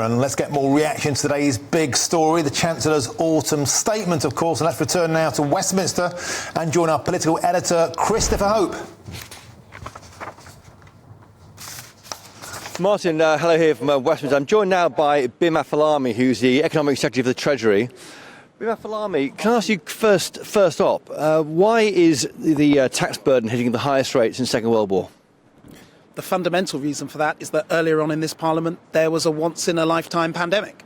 And let's get more reaction to today's big story, the Chancellor's autumn statement, of course. And let's return now to Westminster and join our political editor, Christopher Hope. Martin, hello here from Westminster. I'm joined now by Bim Afolami, who's the Economic Secretary for the Treasury. Bim Afolami, can I ask you first up, why is the tax burden hitting the highest rate since the Second World War? The fundamental reason for that is that earlier on in this Parliament, there was a once-in-a-lifetime pandemic.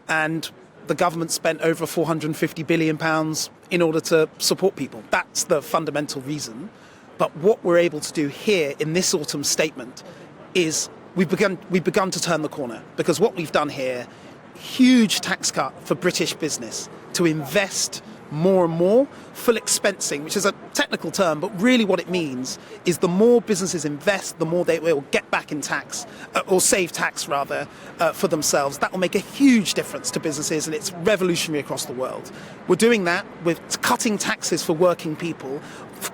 And the government spent over £450 billion in order to support people. That's the fundamental reason. But what we're able to do here in this autumn statement is we've begun to turn the corner. Because what we've done here, huge tax cut for British business to invest more and more, full expensing, which is a technical term, but really what it means is the more businesses invest, the more they will get back in tax, or save tax rather, for themselves. That will make a huge difference to businesses, and it's revolutionary across the world. We're doing that with cutting taxes for working people,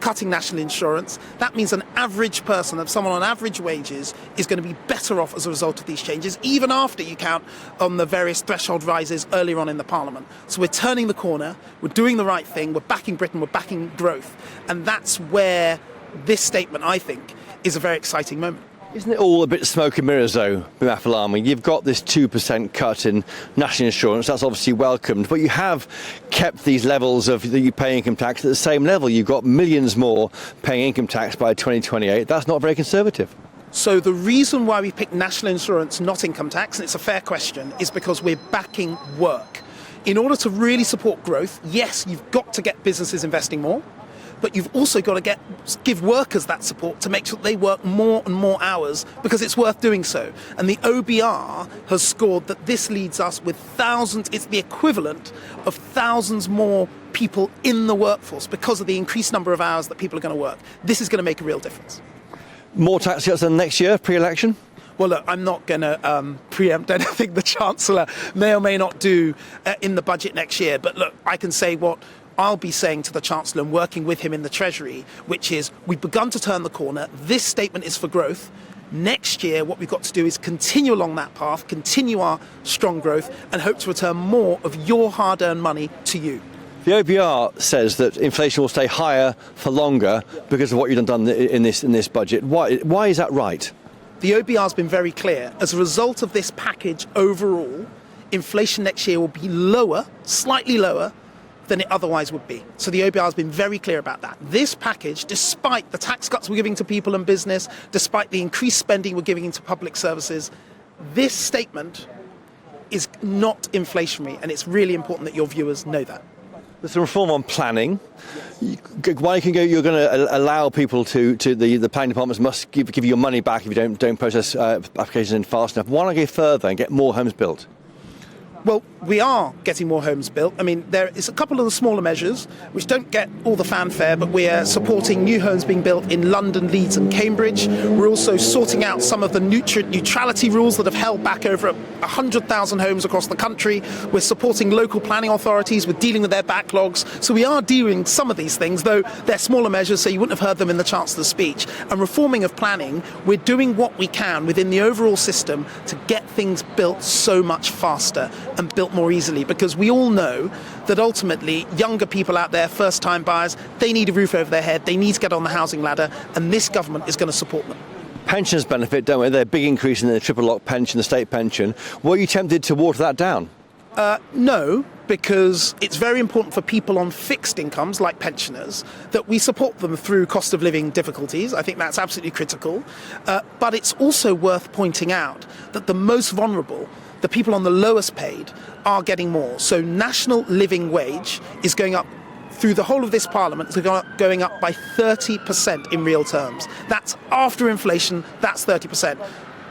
cutting national insurance. That means an average person, someone on average wages, is going to be better off as a result of these changes, even after you count on the various threshold rises earlier on in the Parliament. So we're turning the corner, we're doing the right thing, we're backing Britain, we're backing growth. And that's where this statement, I think, is a very exciting moment. Isn't it all a bit smoke and mirrors, though, Bim Afolami? You've got this 2% cut in national insurance. That's obviously welcomed. But you have kept these levels of that you pay income tax at the same level. You've got millions more paying income tax by 2028. That's not very conservative. So the reason why we picked national insurance, not income tax, and it's a fair question, is because we're backing work. In order to really support growth, yes, you've got to get businesses investing more. But you've also got to give workers that support to make sure that they work more and more hours because it's worth doing so. And the OBR has scored that this leads us with thousands, it's the equivalent of thousands more people in the workforce because of the increased number of hours that people are going to work. This is going to make a real difference. More tax cuts than next year, pre-election? Well, look, I'm not going to preempt anything the Chancellor may or may not do in the budget next year. But look, I can say what I'll be saying to the Chancellor and working with him in the Treasury, which is we've begun to turn the corner. This statement is for growth. Next year, what we've got to do is continue along that path, continue our strong growth, and hope to return more of your hard-earned money to you. The OBR says that inflation will stay higher for longer because of what you've done in this budget. Why is that right? The OBR has been very clear. As a result of this package overall, inflation next year will be lower, slightly lower, than it otherwise would be. So the OBR has been very clear about that. This package, despite the tax cuts we're giving to people and business, despite the increased spending we're giving into public services, this statement is not inflationary, and it's really important that your viewers know that. There's a reform on planning. Why you're going to allow people to the planning departments must give you your money back if you don't process applications in fast enough. Why not go further and get more homes built? Well, we are getting more homes built. I mean, there is a couple of the smaller measures which don't get all the fanfare, but we are supporting new homes being built in London, Leeds and Cambridge. We're also sorting out some of the neutrality rules that have held back over 100,000 homes across the country. We're supporting local planning authorities with dealing with their backlogs. So we are doing some of these things, though they're smaller measures, so you wouldn't have heard them in the Chancellor's speech. And reforming of planning, we're doing what we can within the overall system to get things built so much faster and built more easily, because we all know that ultimately younger people out there, first-time buyers, they need a roof over their head, they need to get on the housing ladder, and this government is going to support them. Pensions benefit, don't we? They're a big increase in the triple lock pension, the state pension. Were you tempted to water that down? No, because it's very important for people on fixed incomes, like pensioners, that we support them through cost of living difficulties. I think that's absolutely critical. But it's also worth pointing out that the most vulnerable, the people on the lowest paid, are getting more. So national living wage is going up through the whole of this Parliament, it's going up by 30% in real terms. That's after inflation, that's 30%.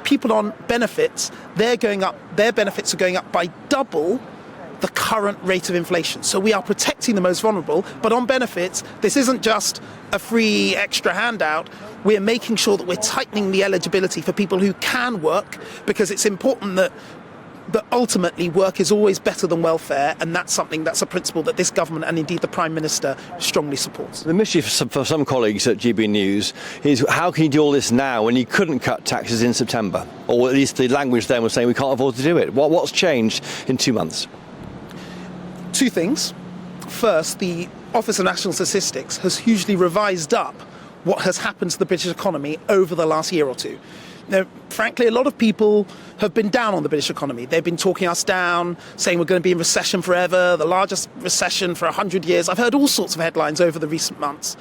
People on benefits, their benefits are going up by double the current rate of inflation. So we are protecting the most vulnerable, but on benefits, this isn't just a free extra handout. We're making sure that we're tightening the eligibility for people who can work, because it's important that But ultimately, work is always better than welfare, and that's a principle that this government and indeed the Prime Minister strongly supports. The mystery for some colleagues at GBNews is how can you do all this now when you couldn't cut taxes in September? Or at least the language then was saying we can't afford to do it. What's changed in 2 months? Two things. First, the Office of National Statistics has hugely revised up what has happened to the British economy over the last year or two. Now, frankly, a lot of people have been down on the British economy. They've been talking us down, saying we're going to be in recession forever, the largest recession for 100 years. I've heard all sorts of headlines over the recent months.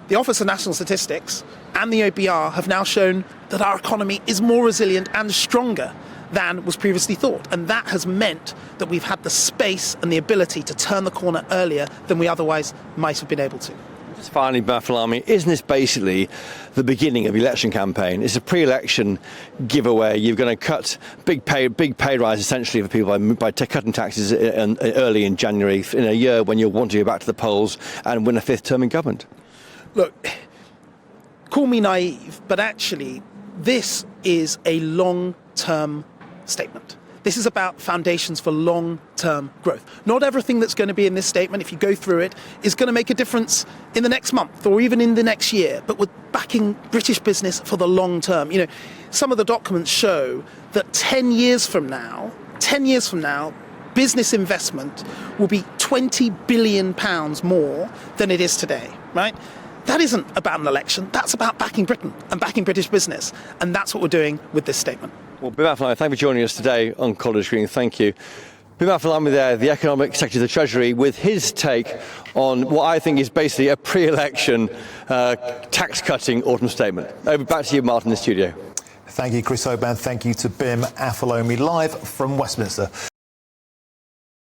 The Office of National Statistics and the OBR have now shown that our economy is more resilient and stronger than was previously thought. And that has meant that we've had the space and the ability to turn the corner earlier than we otherwise might have been able to. Just finally, Bim Afolami, isn't this basically the beginning of the election campaign? It's a pre-election giveaway. You're going to cut big pay rise essentially for people by cutting taxes early in January in a year when you'll want to go back to the polls and win a fifth term in government. Look, call me naive, but actually this is a long-term statement. This is about foundations for long-term growth. Not everything that's going to be in this statement, if you go through it, is going to make a difference in the next month or even in the next year, but we're backing British business for the long term. You know, some of the documents show that 10 years from now, business investment will be £20 billion more than it is today, right? That isn't about an election, that's about backing Britain and backing British business. And that's what we're doing with this statement. Well, Bim Afolami, thank you for joining us today on College Green. Thank you. Bim Afolami there, the Economic Secretary of the Treasury, with his take on what I think is basically a pre-election tax-cutting autumn statement. Over back to you, Martin, in the studio. Thank you, Chris Oban. Thank you to Bim Afolami, live from Westminster.